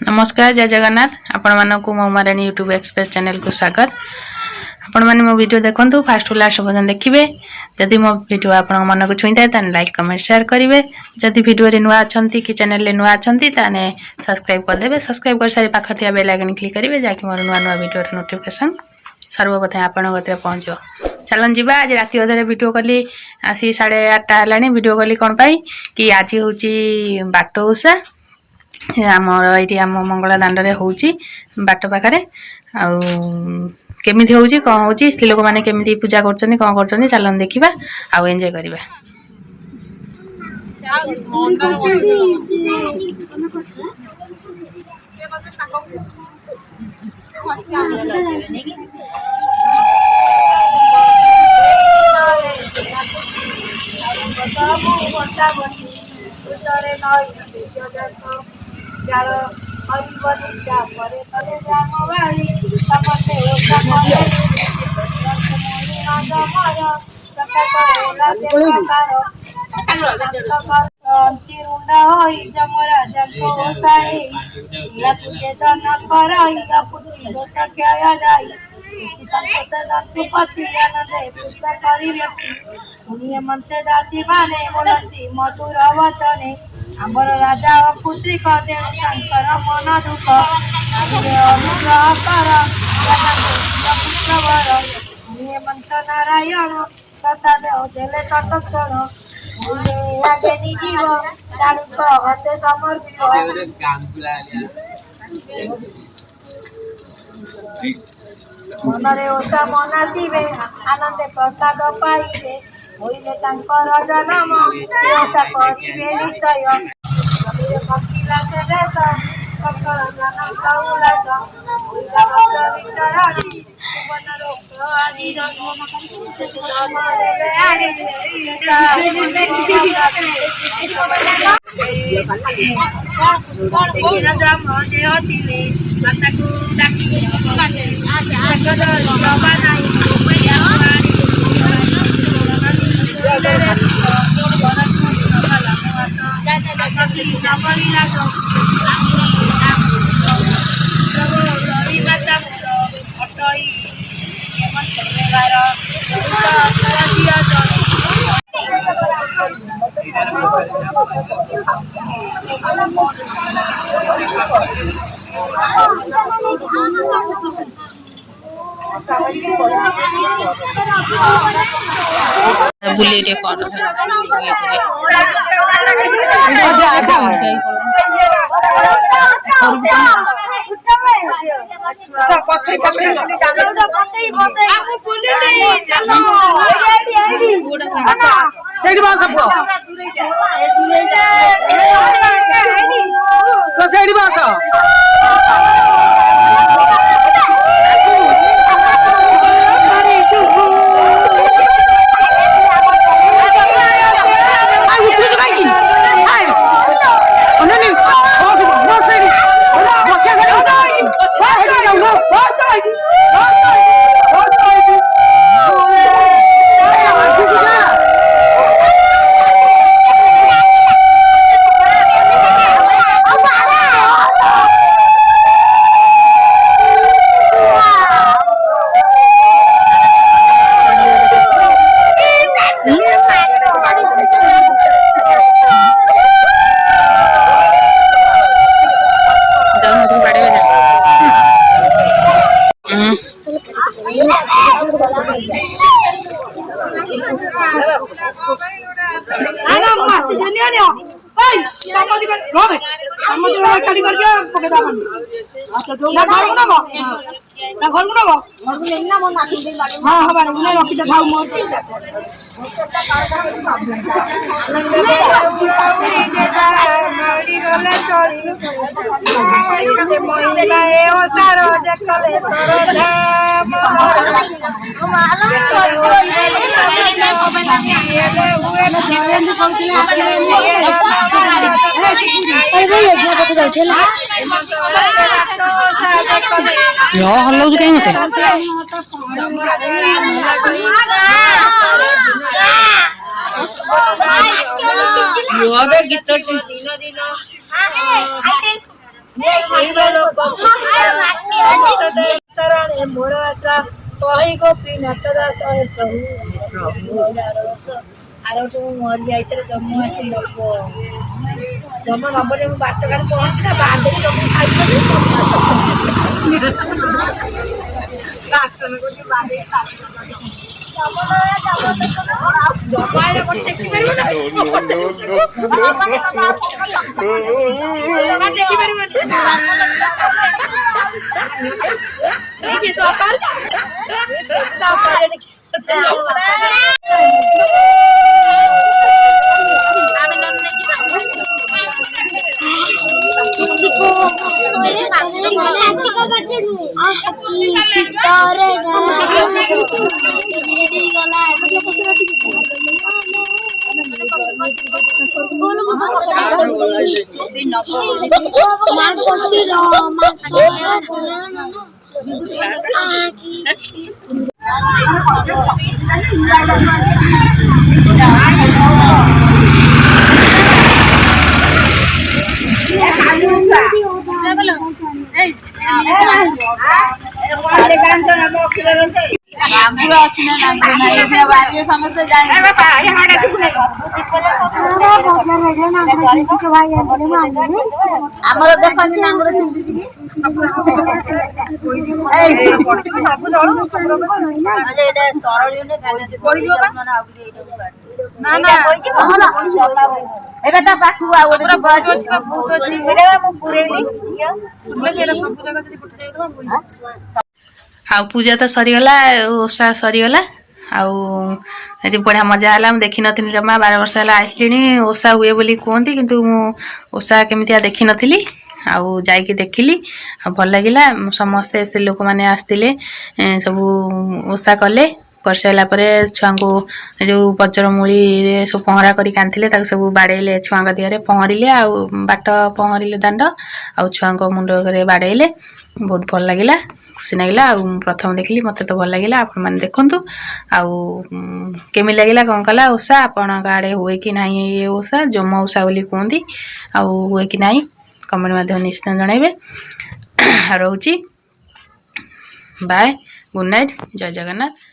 नमस्कार जय जगन्नाथ आपण मानक मो माराणी यूट्यूब एक्सप्रेस चैनल को स्वागत। आपण माने मो वीडियो देखंतु फास्ट टू लास्ट पर्यंत देखिबे। जदि मो वीडियो आपण मन को छुईता त लाइक कमेंट शेयर करिवे। जदि वीडियो रे नुआ अछंती कि चैनल रे नुआ अछंती ताने सब्सक्राइब कर देबे। सब्सक्राइब कर सारी पाखा थिया बेल आइकन क्लिक करिवे जाकि मोर नुआ नुआ वीडियो रे नोटिफिकेशन सर्वप्रथम आपण गते पहुंचो। चलन जीवा आज राति अधरे वीडियो कली आसी 8:30 हलानी वीडियो कली कोन पाई कि आज होची बाटो उषा आमर ये आम मंगला दांडे होची बाट पाखे केमी होची कौन होची स्त्री लोक मैंने केमी पूजा कर कौन कर चलन देखा आउ एंजॉय करवा। मधुर वचने आमर राजा पुत्री कदे शंकर मन दुख अनुग्रह कर पुत्रवर मंच नारायण प्रसाद देले तटक्षण आगे निजीव ताणुक हते समर्पित मनरे ओषा मनासिबे आनंदे प्रसाद पाइबे होइले तांकर जन्म ओषा करिबे निश्चय भक्तिला से देश सकल जन्म कौलास होइला भक्त विचरणी सुवन रोग आदि जन्म बुले रे कर हल्लाउछु कहीं मते गीत चरणे मोर आशा कही गोपीनाथ दास आरो तो मरी जाइते जम्मू आसी लोक जम्मू नंबर में बात कर पहुंच ना बाद में जम्मू खाई शासन को जो बादे ଆମର ଦେଖନ୍ତି ନାଙ୍ଗୁର ଏବେ ତା ପାଖକୁ ଆଉ ଗୋଟେ ଆଉ ପୂଜା ତ ସରିଗଲା ଓଷା ସରିଗଲା ଆଉ ଏଠି ବଢ଼ିଆ ମଜା ହେଲା ମୁଁ ଦେଖିନଥିଲି ଜମା 12 ବର୍ଷ ହେଲା ଆସିଲିଣି ଓଷା ହୁଏ ବୋଲି କୁହନ୍ତି କିନ୍ତୁ ମୁଁ ଓଷା କେମିତିଆ ଦେଖିନଥିଲି ଆଉ ଯାଇକି ଦେଖିଲି ଆଉ ଭଲ ଲାଗିଲା ସମସ୍ତେ ସେ ଲୋକମାନେ ଆସିଥିଲେ ସବୁ ଓଷା କଲେ କରିସାରିଲା ପରେ ଛୁଆଙ୍କୁ ଯେଉଁ ବଜ୍ରମୂଳିରେ ସବୁ ପହଁରା କରିକି ଆଣିଥିଲେ ତାକୁ ସବୁ ବାଡ଼େଇଲେ ଛୁଆଙ୍କ ଦେହରେ ପହଁରିଲେ ଆଉ ବାଟ ପହଁରିଲେ ଦାଣ୍ଡ ଆଉ ଛୁଆଙ୍କ ମୁଣ୍ଡରେ ବାଡ଼େଇଲେ ବହୁତ ଭଲ ଲାଗିଲା ଖୁସି ଲାଗିଲା ଆଉ ମୁଁ ପ୍ରଥମ ଦେଖିଲି ମୋତେ ତ ଭଲ ଲାଗିଲା ଆପଣମାନେ ଦେଖନ୍ତୁ ଆଉ କେମିତି ଲାଗିଲା କ'ଣ କଲା ଓଷା ଆପଣଙ୍କ ଆଡ଼େ ହୁଏ କି ନାହିଁ ଏ ଓଷା ଯମ ଓଷା ବୋଲି କୁହନ୍ତି ଆଉ ହୁଏ କି ନାହିଁ କମେଣ୍ଟ ମାଧ୍ୟମରେ ନିଶ୍ଚୟ ଜଣାଇବେ ରହୁଛି ବାଏ ଗୁଡ୍ ନାଇଟ୍ ଜୟ ଜଗନ୍ନାଥ।